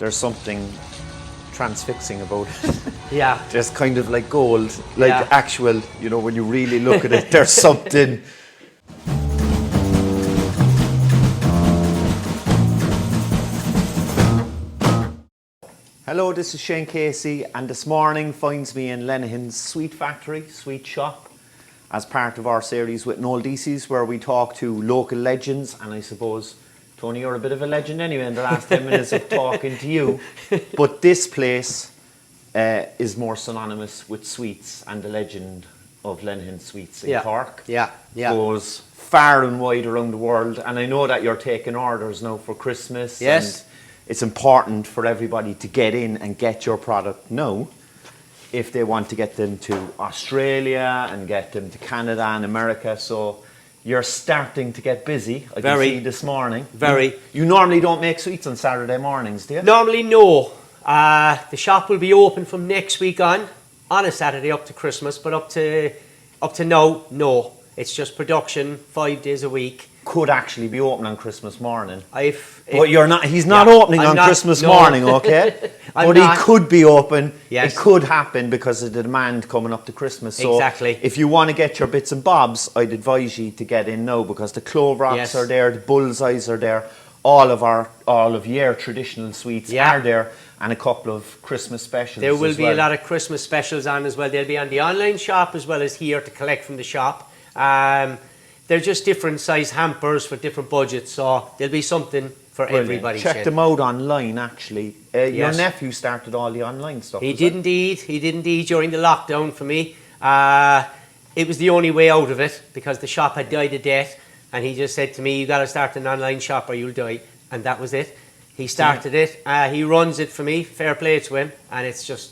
There's something transfixing about it. Yeah. Just kind of like gold, like actual, you know, when you really look at it, there's something. Hello, this is Shane Casey, and this morning finds me in Linehan's sweet factory, sweet shop, as part of our series with Noel Deasy's, where we talk to local legends. And I suppose, Tony, you're a bit of a legend anyway in the last 10 minutes of talking to you. But this place is more synonymous with sweets and the legend of Linehan Sweets in Cork. Yeah. Goes far and wide around the world, and I know that you're taking orders now for Christmas. Yes. And it's important for everybody to get in and get your product now if they want to get them to Australia and get them to Canada and America. So you're starting to get busy. I can see this morning. Very. You normally don't make sweets on Saturday mornings, do you? Normally, no. The shop will be open from next week on a Saturday up to Christmas, but up to now, no. It's just production 5 days a week. Could actually be open on Christmas morning. But you're not. He's not opening on Christmas morning, okay? But he could be open. Yes. It could happen because of the demand coming up to Christmas. So exactly. If you want to get your bits and bobs, I'd advise you to get in now, because the clove rocks are there, the bullseyes are there, all of your traditional sweets are there, and a couple of Christmas specials. There will be a lot of Christmas specials on as well. They'll be on the online shop as well as here to collect from the shop. They're just different size hampers for different budgets, so there'll be something for everybody. Check them out online, actually. Your nephew started all the online stuff. He did indeed during the lockdown for me. It was the only way out of it, because the shop had died a death, and he just said to me, you got to start an online shop or you'll die. And that was it. He started it. He runs it for me. Fair play to him. And it's just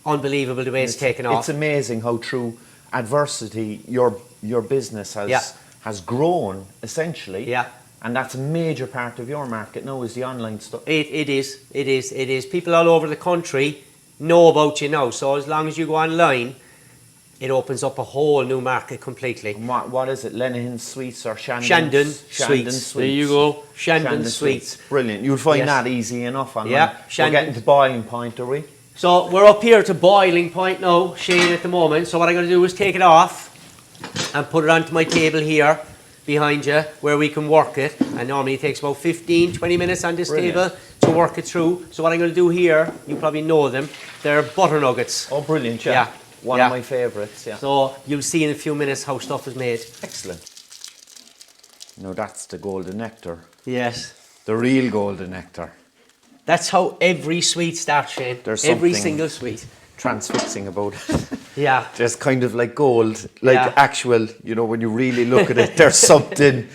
unbelievable the way it's taken off. It's amazing how through adversity your business has grown, essentially. Yeah. And that's a major part of your market now, is the online stuff. It is. People all over the country know about you now. So as long as you go online, it opens up a whole new market completely. And what is it? Linehan Sweets or Shandon Sweets. There you go. Shandon Sweets. Brilliant. You'll find that easy enough online. Yeah. We're getting to boiling point, are we? So we're up here to boiling point now, Shane, at the moment. So what I'm going to do is take it off and put it onto my table here behind you, where we can work it. And normally it takes about 15-20 minutes on this table to work it through. So what I'm going to do here, you probably know them, they're butter nuggets. Oh, brilliant, yeah. One of my favourites, yeah. So you'll see in a few minutes how stuff is made. Excellent. Now that's the golden nectar. Yes. The real golden nectar. That's how every sweet starts, Shane. There's every something single sweet. Transfixing about it. Yeah. Just kind of like gold, like actual, you know, when you really look at it, there's something.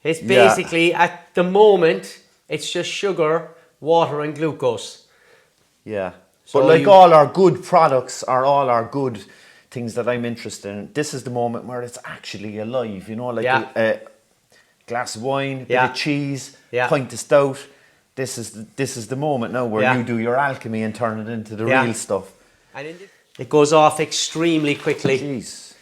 It's basically, at the moment, it's just sugar, water and glucose. Yeah. So but like all our good products are all our good things that I'm interested in. This is the moment where it's actually alive, you know, like a glass of wine, a bit of cheese, pint of stout. This is the moment now where you do your alchemy and turn it into the real stuff. And it goes off extremely quickly. Jeez.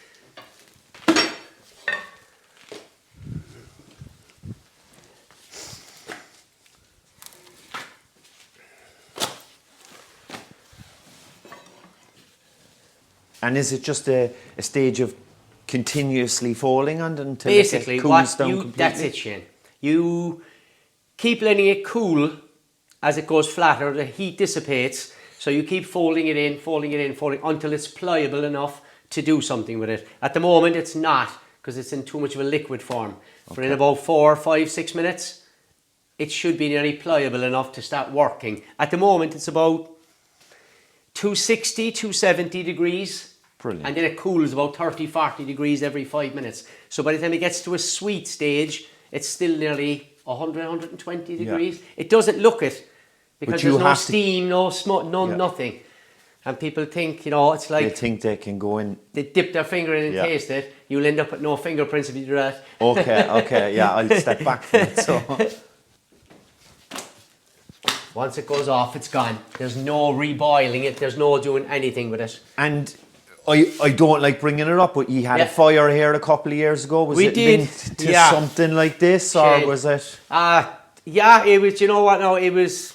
And is it just a stage of continuously falling on until basically it cools down completely? That's it, Shane. You keep letting it cool as it goes flatter, the heat dissipates, so you keep folding it in until it's pliable enough to do something with it. At the moment it's not, because it's in too much of a liquid form. But in about 4, 5, 6 minutes, it should be nearly pliable enough to start working. At the moment it's about 260, 270 degrees. Brilliant. And then it cools about 30, 40 degrees every 5 minutes. So by the time it gets to a sweet stage, it's still nearly 100, 120 degrees. It doesn't look it, because there's no steam, no smoke, nothing. And people think, you know, it's like... They think they can go in... They dip their finger in and taste it. You'll end up with no fingerprints if you do that. Okay, yeah, I'll step back from it, so... Once it goes off, it's gone. There's no reboiling it. There's no doing anything with it. And I don't like bringing it up, but you had a fire here a couple of years ago. Was it linked to something like this, or was it? Yeah, it was. You know what? No, it was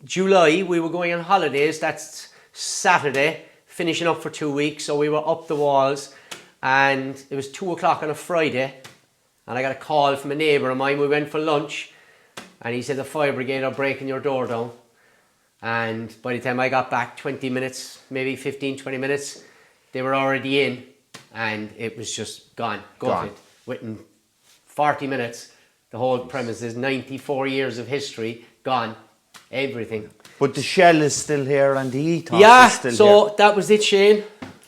July, we were going on holidays. That's Saturday, finishing up for 2 weeks. So we were up the walls, and it was 2 o'clock on a Friday, and I got a call from a neighbour of mine. We went for lunch, and he said the fire brigade are breaking your door down. And by the time I got back, 20 minutes, maybe 15, 20 minutes, they were already in, and it was just gone, gutted. Within 40 minutes, the whole premises, 94 years of history, gone, everything. But the shell is still here and the ethos is still so here. that was it, Shane.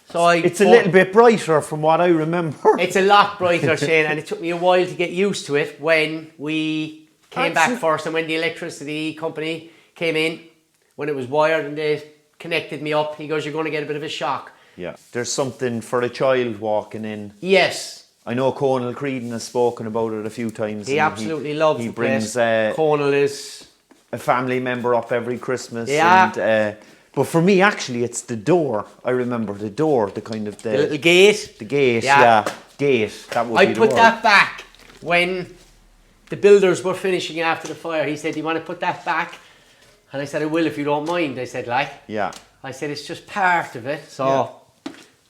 So it's a little bit brighter from what I remember. It's a lot brighter, Shane, and it took me a while to get used to it when we came back first, and when the electricity company came in, when it was wired and they connected me up. He goes, you're going to get a bit of a shock. Yeah, there's something for a child walking in. Yes. I know Conal Creedon has spoken about it a few times. He absolutely loves he the brings place. Conal is a family member up every Christmas. Yeah. And, but for me, actually, it's the door. I remember the door, the kind of the little gate. The gate, yeah. Gate. That would be the I put word. that back when the builders were finishing after the fire. He said, do you want to put that back? And I said, I will if you don't mind. I said, Yeah. I said, it's just part of it. So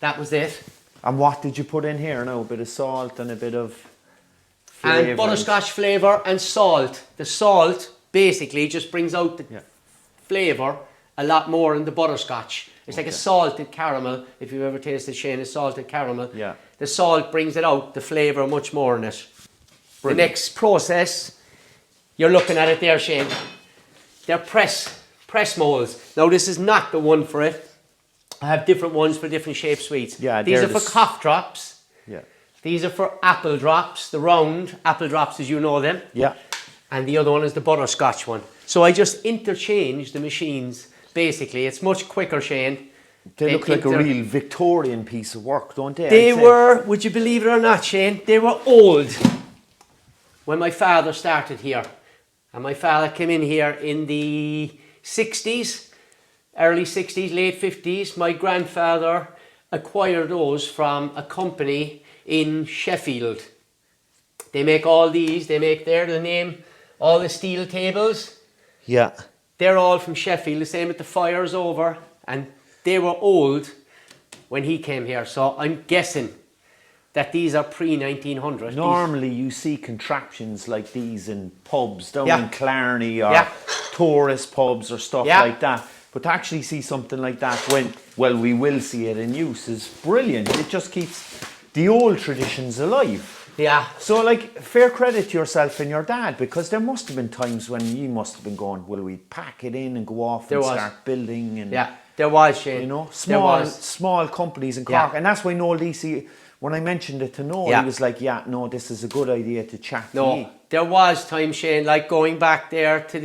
that was it. And what did you put in here now? A bit of salt and a bit of flavour. And butterscotch flavour and salt. The salt basically just brings out the flavour a lot more than the butterscotch. It's like a salted caramel. If you've ever tasted Shane, a salted caramel. Yeah. The salt brings it out, the flavour much more in it. Brilliant. The next process, you're looking at it there, Shane. They're press molds. Now this is not the one for it. I have different ones for different shaped sweets. Yeah, these are for cough drops. Yeah. These are for apple drops, the round apple drops as you know them. Yeah. And the other one is the butterscotch one. So I just interchange the machines. Basically, it's much quicker, Shane. They look like a real Victorian piece of work, don't they? They were, would you believe it or not, Shane, they were old when my father started here. And my father came in here in the 60s, early 60s, late 50s. My grandfather acquired those from a company in Sheffield. They make all these, they make there, the name, all the steel tables. Yeah. They're all from Sheffield, the same with the fires over. And they were old when he came here. So I'm guessing that these are pre-1900. Normally you see contraptions like these in pubs down in Clarny or tourist pubs or stuff like that. But to actually see something like that we will see it in use is brilliant. It just keeps the old traditions alive. Yeah. So like fair credit to yourself and your dad, because there must have been times when you must have been going, will we pack it in and go off and start building? And there was, Shane. You know, small companies in Cork. And that's why Noel Deasy, when I mentioned it to Noel, he was like, no, this is a good idea to chat to you. There was time, Shane, like going back there to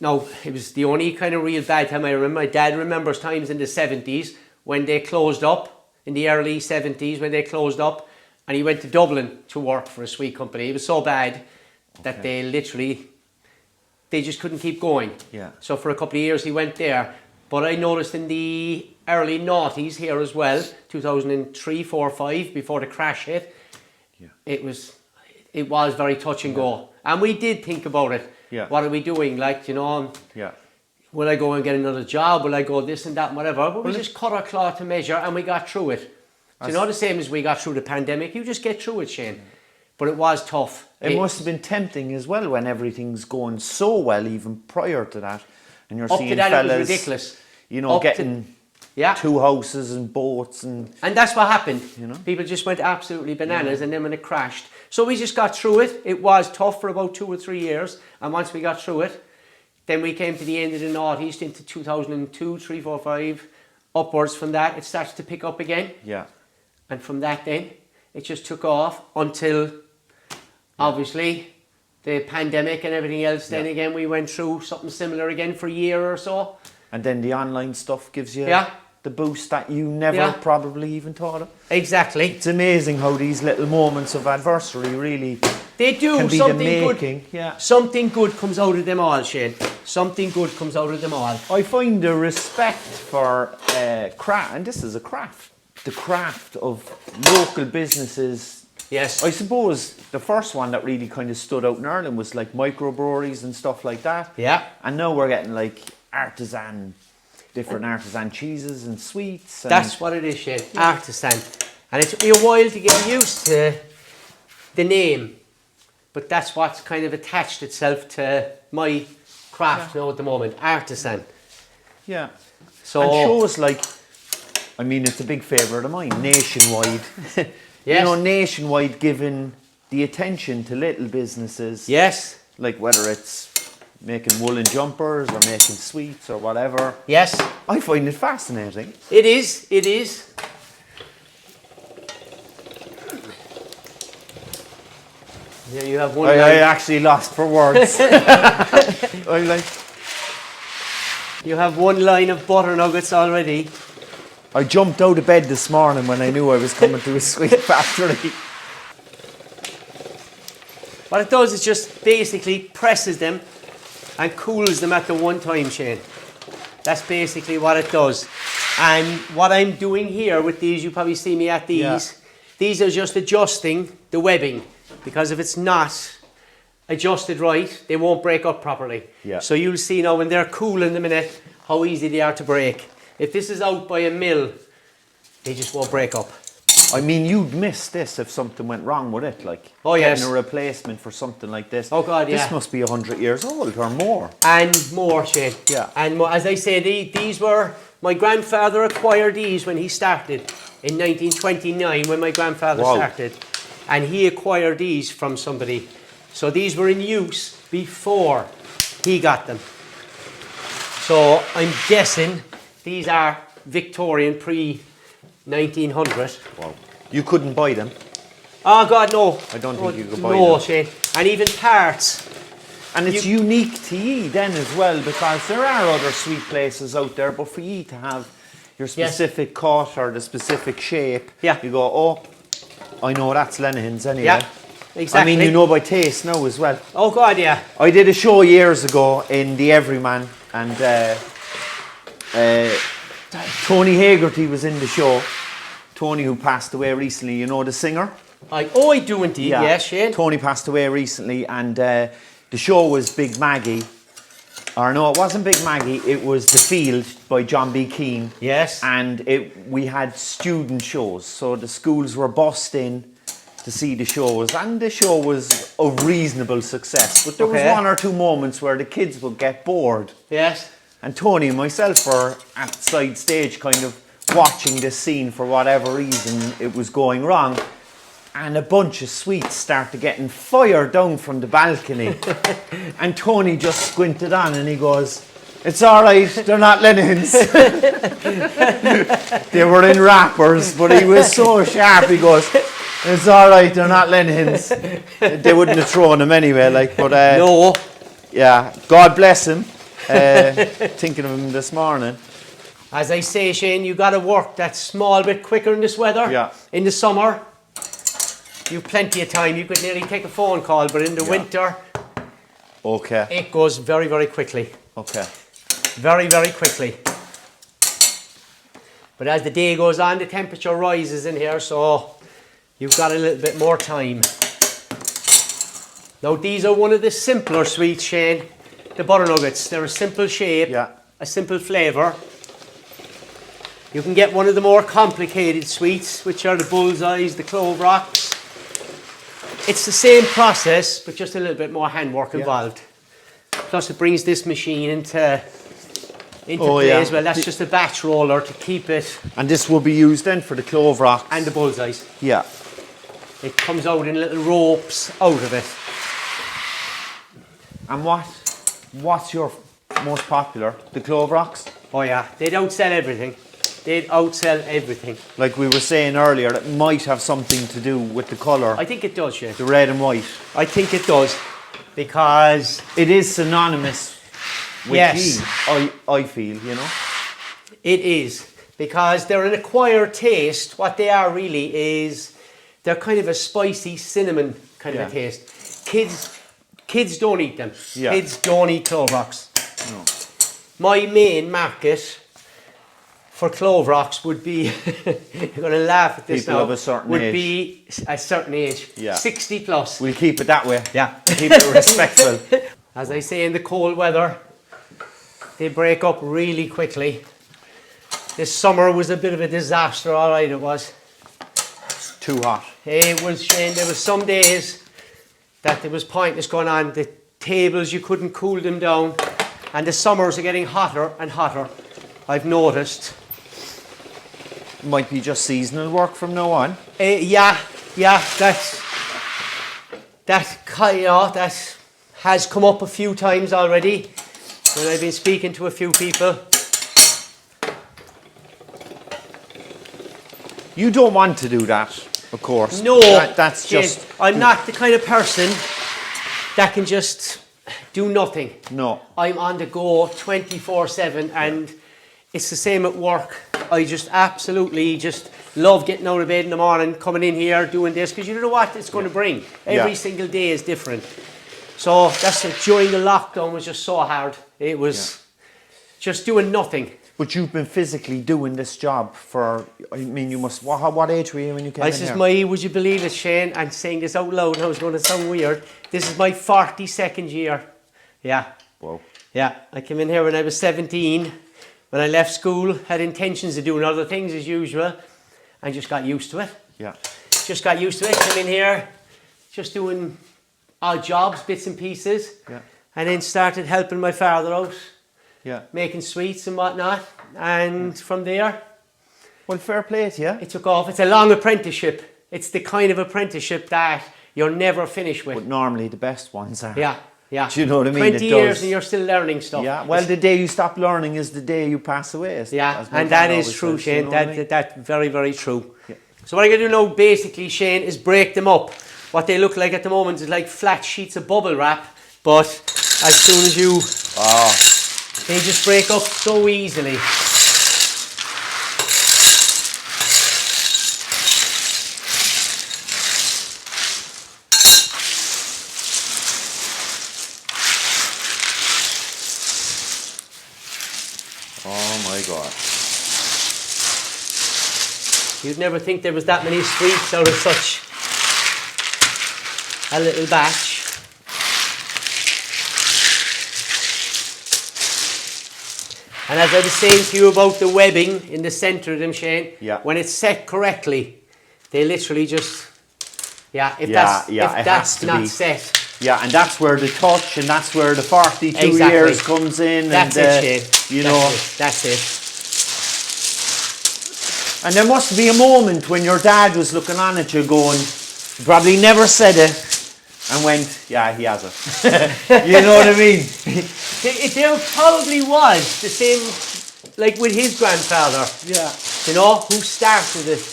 it was the only kind of real bad time I remember. My dad remembers times in the 70s when they closed up, in the early 70s when they closed up, and he went to Dublin to work for a sweet company. It was so bad that they just couldn't keep going. Yeah. So for a couple of years he went there. But I noticed in the early noughties here as well, 2003, 4, 5, before the crash hit, it was very touch and go. And we did think about it. Yeah. What are we doing? Will I go and get another job? Will I go this and that and whatever? But we just cut our cloth to measure and we got through it. So the same as we got through the pandemic, you just get through it, Shane. But it was tough. It must have been tempting as well when everything's going so well, even prior to that. And you're seeing fellas, it was ridiculous. You know, getting 2 houses and boats and that's what happened. You know, people just went absolutely bananas, and then when it crashed. So we just got through it. It was tough for about 2 or 3 years, and once we got through it, then we came to the end of the noughties into 2002, 3, 4, 5. Upwards from that, it starts to pick up again. Yeah. And from that then, it just took off until, obviously, the pandemic and everything else. Then again, we went through something similar again for a year or so. And then the online stuff gives you the boost that you never probably even thought of. Exactly. It's amazing how these little moments of adversity really they do can be something the making. good. Yeah. Something good comes out of them all, Shane. Something good comes out of them all. I find a respect for craft, and this is a craft. The craft of local businesses Yes. I suppose the first one that really kind of stood out in Ireland was like microbreweries and stuff like that. Yeah. And now we're getting like different artisan cheeses and sweets. And That's what it is, Shane. Artisan. And it took me a while to get used to the name, but that's what's kind of attached itself to my craft now at the moment. Artisan. Yeah. So and shows like, I mean, it's a big favourite of mine, Nationwide. Yes. You know, Nationwide giving the attention to little businesses. Yes. Like whether it's making woolen jumpers or making sweets or whatever. Yes. I find it fascinating. It is. It is. There you have one. I actually lost for words. I like. You have one line of butter nuggets already. I jumped out of bed this morning when I knew I was coming to a sweet factory. What it does is just basically presses them and cools them at the one time, Shane. That's basically what it does. And what I'm doing here with these, you probably see me at these. Yeah. These are just adjusting the webbing, because if it's not adjusted right, they won't break up properly. Yeah. So you'll see now when they're cool in a minute how easy they are to break. If this is out by a mill, they just won't break up. I mean, you'd miss this if something went wrong with it, like Oh, yes. getting a replacement for something like this. Oh, God, yeah. This must be 100 years old or more. And more, Shane. Yeah. And more, as I say, these were, my grandfather acquired these when he started in 1929, when my grandfather Wow. started. And he acquired these from somebody. So these were in use before he got them. So I'm guessing these are Victorian pre-1900. Wow. You couldn't buy them. Oh, God, no. I don't No, think you could buy No, them. Shane. And even parts. And it's unique to ye then as well, because there are other sweet places out there, but for ye to have your specific cut or the specific shape, Yeah. you go, oh, I know that's Linehan's anyway. Yeah, exactly. I mean, you know by taste now as well. Oh, God, yeah. I did a show years ago in the Everyman, and Tony Hagerty was in the show. Tony, who passed away recently, you know, the singer? I do indeed, yes, Shane. Tony passed away recently, and the show was Big Maggie. Or no, it wasn't Big Maggie, it was The Field by John B. Keane. Yes. And we had student shows, so the schools were bussed in to see the shows, and the show was a reasonable success. But there was one or two moments where the kids would get bored. Yes. And Tony and myself were at the side stage kind of watching this scene for whatever reason it was going wrong. And a bunch of sweets started getting fired down from the balcony. And Tony just squinted on and he goes, "It's all right, they're not Linehan's." They were in wrappers, but he was so sharp, he goes, "It's all right, they're not Linehan's." They wouldn't have thrown him anyway, like, but No. yeah, God bless him. Thinking of him this morning. As I say, Shane, you got to work that small bit quicker in this weather. Yeah. In the summer, you've plenty of time. You could nearly take a phone call, but in the winter, Okay. it goes very, very quickly. Okay. Very, very quickly. But as the day goes on, the temperature rises in here, so you've got a little bit more time. Now, these are one of the simpler sweets, Shane. The butter nuggets. They're a simple shape, Yeah. a simple flavour. You can get one of the more complicated sweets, which are the bullseyes, the clove rocks. It's the same process, but just a little bit more handwork involved. Plus, it brings this machine into play as well. That's just a batch roller to keep it. And this will be used then for the clove rocks. And the bullseyes. Yeah. It comes out in little ropes out of it. And what's your most popular? The clove rocks? Oh yeah, they'd outsell everything. They'd outsell everything. Like we were saying earlier, it might have something to do with the colour. I think it does, Shane. The red and white. I think it does. Because It is synonymous with Yes. ghee, I feel, you know. it is. Because they're an acquired taste. What they are really is they're kind of a spicy cinnamon kind of a taste. Kids don't eat them. Yeah. Kids don't eat clove rocks. No. My main market for clove rocks would be, you're going to laugh at this People now, of a certain would age. be a certain age, Yeah. 60 plus. We'll keep it that way. Yeah. Keep it respectful. As I say, in the cold weather, they break up really quickly. This summer was a bit of a disaster, all right, it was. Too hot. It was, Shane, there was some days that there was pointless going on. The tables, you couldn't cool them down. And the summers are getting hotter and hotter, I've noticed. Might be just seasonal work from now on. Yeah, that has come up a few times already when I've been speaking to a few people. You don't want to do that, of course. No, that's Jane, just... I'm not the kind of person that can just do nothing. No. I'm on the go 24/7, and it's the same at work. I just absolutely just love getting out of bed in the morning, coming in here, doing this, because you know what it's going to bring. Every single day is different. So that's it. During the lockdown was just so hard. It was just doing nothing. But you've been physically doing this job for, I mean, you must, what age were you when you came in This is here? would you believe it, Shane? I'm saying this out loud now, it's going to sound weird. This is my 42nd year. Yeah. Whoa. Yeah, I came in here when I was 17. When I left school, had intentions of doing other things as usual, and just got used to it. Yeah. Just got used to it, came in here, just doing odd jobs, bits and pieces. Yeah. And then started helping my father out, Yeah. making sweets and whatnot. And from there, Well, fair play to you. it took off. It's a long apprenticeship. It's the kind of apprenticeship that you're never finished with. But normally the best ones are. Yeah, yeah. Do you know what I mean? 20 It years does. and you're still learning stuff. Yeah, well, the day you stop learning is the day you pass away. Yeah, as my and that dad is always true, says, you Shane. know what I mean? That's very, very true. Yeah. So what I'm going to do now, basically, Shane, is break them up. What they look like at the moment is like flat sheets of bubble wrap, but as soon as you, they just break up so easily. Oh my God. You'd never think there was that many sweets out of such a little batch. And as I was saying to you about the webbing in the centre of them, Shane, when it's set correctly, they literally just, if that's not set. Yeah, and that's where the touch and that's where the 42 Exactly. years comes in. That's and, it, Shane. You know. That's it. And there must be a moment when your dad was looking on at you going, probably never said it, and went, yeah, he has it. You know what I mean? There probably was the same, like with his grandfather. Yeah. You know, who started it.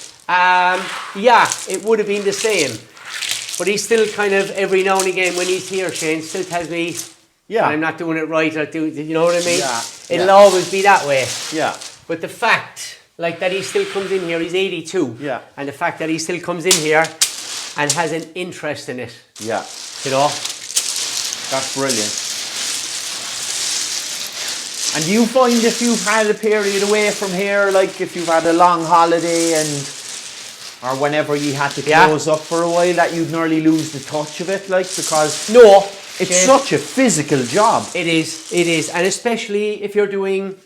It would have been the same. But he still kind of, every now and again when he's here, Shane, still tells me I'm not doing it right, or you know what I mean? Yeah. It'll always be that way. Yeah. But the fact, like, that he still comes in here, he's 82. Yeah. And the fact that he still comes in here and has an interest in it. Yeah. You know? That's brilliant. And do you find if you've had a period away from here, like if you've had a long holiday or whenever you had to close up for a while, that you'd nearly lose the touch of it, like, because it's such a physical job. It is, and especially if you're doing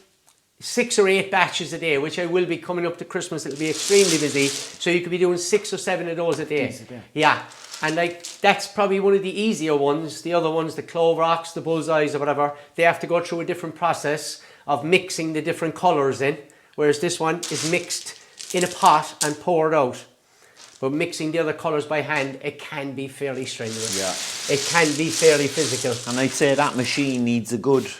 6 or 8 batches a day, which I will be coming up to Christmas. It'll be extremely busy, so you could be doing 6 or 7 of those a day. Yeah, and like that's probably one of the easier ones. The other ones, the clove rocks, the bullseyes or whatever, they have to go through a different process of mixing the different colours in, whereas this one is mixed in a pot and poured out. But mixing the other colours by hand, it can be fairly strenuous. Yeah. It can be fairly physical. And I'd say that machine needs a good...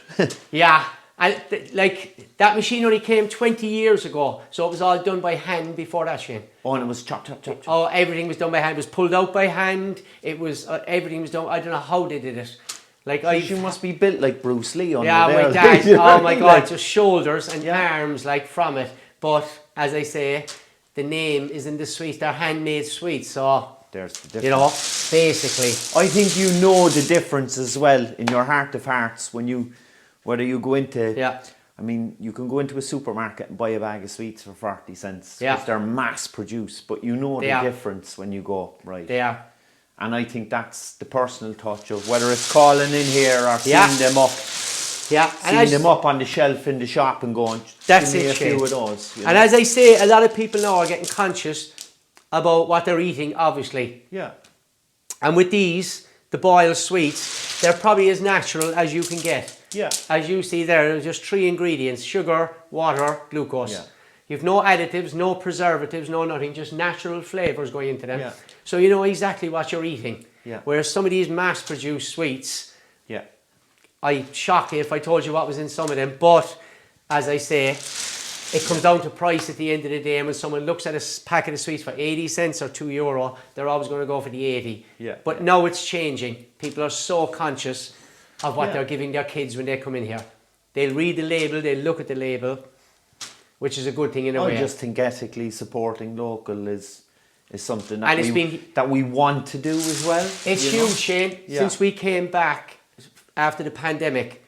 Yeah. And like that machine only came 20 years ago, so it was all done by hand before that, Shane. Oh, and it was chop, chop, chop, chop. Oh, everything was done by hand. It was pulled out by hand. It was everything was done. I don't know how they did it. Like You must be built like Bruce Lee on yeah, there. my dad. Oh my God, Like, just shoulders and arms like from it. But as I say, the name is in the sweets. They're handmade sweets, so there's the difference. you know, basically. I think you know the difference as well in your heart of hearts when you, whether you go into I mean, you can go into a supermarket and buy a bag of sweets for 40 cents Yeah. if they're mass produced, but you know They the are. difference when you go, right? They are. And I think that's the personal touch of whether it's calling in here or Yeah. seeing them up. Yeah, Seeing them up on the shelf in the shop and going, That's give me it, a few Shane. of those. You And know? as I say, a lot of people now are getting conscious about what they're eating, obviously. Yeah. And with these, the boiled sweets, they're probably as natural as you can get. Yeah. As you see there, there's just 3 ingredients: sugar, water, glucose. Yeah. You've no additives, no preservatives, no nothing, just natural flavours going into them. Yeah. So you know exactly what you're eating. Yeah. Whereas some of these mass-produced sweets, Yeah. I'd shock you if I told you what was in some of them. But as I say, it comes down to price at the end of the day. And when someone looks at a packet of sweets for 80 cents or €2, they're always going to go for the 80. Yeah. But now it's changing. People are so conscious of what Yeah. they're giving their kids when they come in here. They'll read the label, they'll look at the label, which is a good thing in a way. I just think ethically supporting local is something And it's that we want to do as well. It's you huge, know? Shane. Yeah. Since we came back after the pandemic,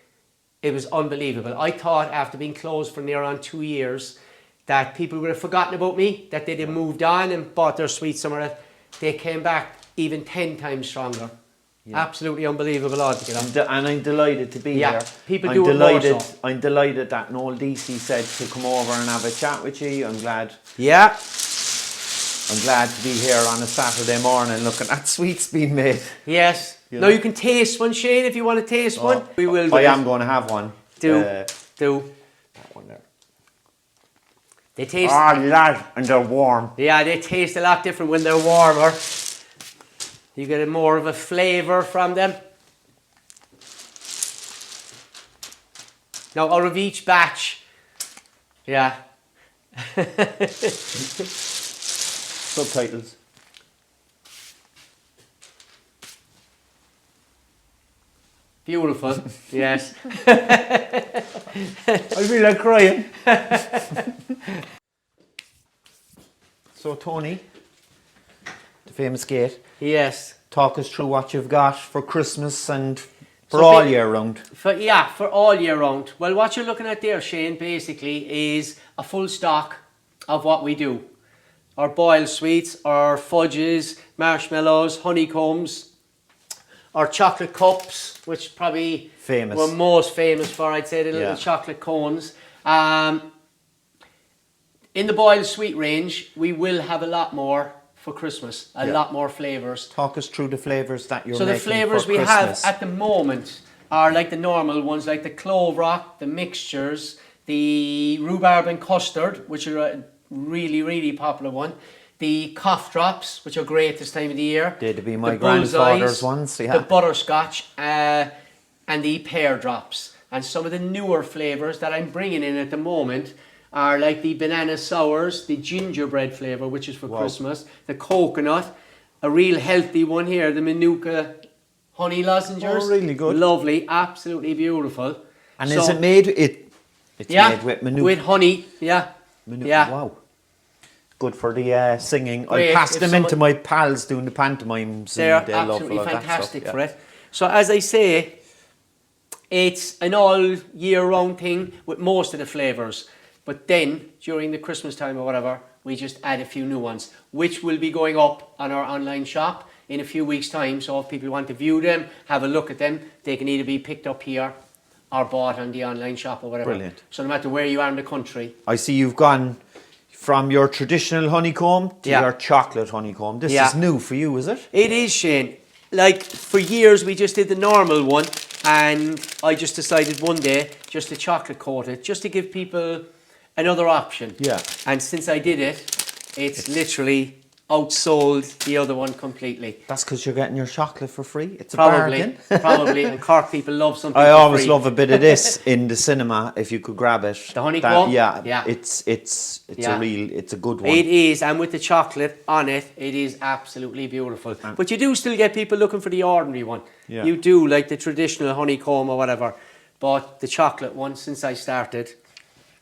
it was unbelievable. I thought after being closed for near on 2 years that people would have forgotten about me, that they'd have moved on and bought their sweets somewhere else. They came back even 10 times stronger. Yeah. Absolutely unbelievable altogether. And I'm delighted to be Yeah, here. people I'm do it more delighted. so. I'm delighted that Noel Deasy said to come over and have a chat with you. I'm glad Yeah, to be here on a Saturday morning looking at sweets being made. yes. You Now know. you can taste one, Shane, if you want to taste one. We will. I am going to have one. Do. That one there. They taste. Oh, lad, and they're warm. Yeah, they taste a lot different when they're warmer. You get a more of a flavour from them. Now, out of each batch, yeah. Subtitles. Beautiful, yes. I feel like crying. So, Tony, the famous gate, Yes. talk us through what you've got for Christmas and for So all ba- year round. For all year round. Well, what you're looking at there, Shane, basically is a full stock of what we do. Our boiled sweets, our fudges, marshmallows, honeycombs, our chocolate cups, which probably Famous. we're most famous for, I'd say, the little Yeah. chocolate cones. In the boiled sweet range, we will have a lot more for Christmas, a Yeah. lot more flavours. Talk us through the flavours that you're So making the flavours for we have Christmas. at the moment are like the normal ones, like the clove rock, the mixtures, the rhubarb and custard, which are a really, really popular one. The cough drops, which are great this time of the year. They'd be my The grandfather's bullseyes, ones, yeah. The butterscotch, and the pear drops. And some of the newer flavours that I'm bringing in at the moment are like the banana sours, the gingerbread flavour, which is for Wow. Christmas, the coconut, a real healthy one here, the Manuka honey lozenges. Oh, really good. Lovely, absolutely beautiful. And So- is it made? It's yeah, made with Manuka. with honey, yeah. Yeah. Wow. Good for the singing. Great, I pass if them someone- into my pals doing the pantomimes. They're and they love absolutely all that fantastic stuff, for yeah. it. So as I say, it's an all year round thing with most of the flavours. But then during the Christmas time or whatever, we just add a few new ones, which will be going up on our online shop in a few weeks' time. So if people want to view them, have a look at them, they can either be picked up here or bought on the online shop or whatever. Brilliant. So no matter where you are in the country. I see you've gone from your traditional honeycomb to Yeah. your chocolate honeycomb. This Yeah. is new for you, is it? It is, Shane. Like, for years we just did the normal one, and I just decided one day just to chocolate coat it, just to give people another option. Yeah. And since I did it, it's literally outsold the other one completely. That's because you're getting your chocolate for free. It's a Probably, bargain. probably. And Cork people love something I for always free. love a bit of this in the cinema if you could grab it. The honeycomb? Yeah, Yeah. It's Yeah. it's a good one. It is, and with the chocolate on it, it is absolutely beautiful. But you do still get people looking for the ordinary one. Yeah. You do, like the traditional honeycomb or whatever. But the chocolate one, since I started,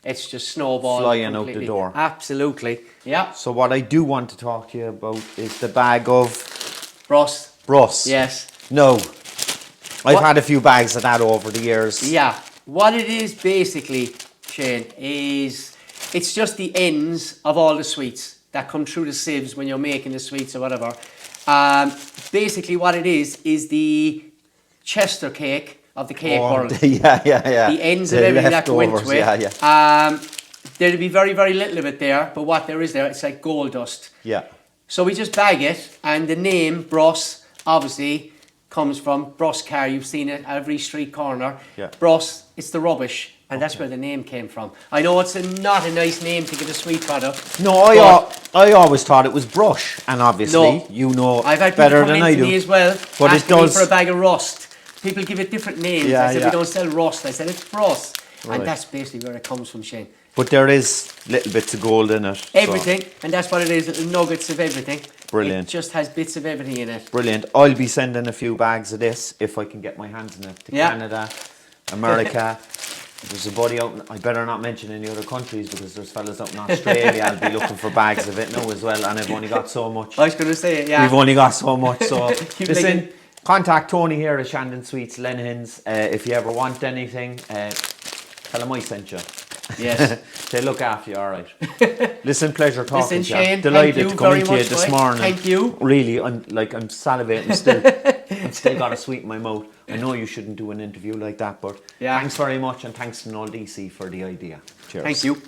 it's just snowballed Flying out the completely. door. Absolutely. Yeah. So what I do want to talk to you about is the bag of Ross. Russ. Yes. No. I've What- had a few bags of that over the years. Yeah. What it is basically Shane, is it's just the ends of all the sweets that come through the sieves when you're making the sweets or whatever. Basically what it is the Chester cake of the cake world. Yeah. The ends of everything that go into it. Yeah. There'll be very, very little of it there, but what there is there, it's like gold dust. Yeah. So we just bag it, and the name Bros obviously comes from Bros car. You've seen it at every street corner. Yeah. Bros, it's the rubbish, and that's where the name came from. I know it's not a nice name to give a sweet product. No, I always thought it was brush, and obviously you know I've had better people than come I in to do. me as well, But it asking me does. for a bag of rust. People give it different names. Yeah, I said yeah. we don't sell rust. I said it's Bros, Right. and that's basically where it comes from, Shane. But there is little bits of gold in it. so- Everything, and that's what it is, little nuggets of everything. Brilliant. It just has bits of everything in it. Brilliant. I'll be sending a few bags of this if I can get my hands in it to Yeah. Canada, America. There's a buddy out. I better not mention any other countries because there's fellas out in Australia. I'll be looking for bags of it now as well, and I've only got so much. I was going to say it, yeah. We've only got so much. So Keep listen, making- contact Tony here at Shandon Sweets, Linehan's. If you ever want anything, tell him I sent you. Yes. They look after you, all right. Listen, pleasure talking Listen, to you. Shane, Delighted thank you to come very into you much, this boy. morning. Thank you. Really, I'm salivating still. I've still got a sweet in my mouth. I know you shouldn't do an interview like that, but Yeah. thanks very much, and thanks to Noel Deasy for the idea. Cheers. Thank you.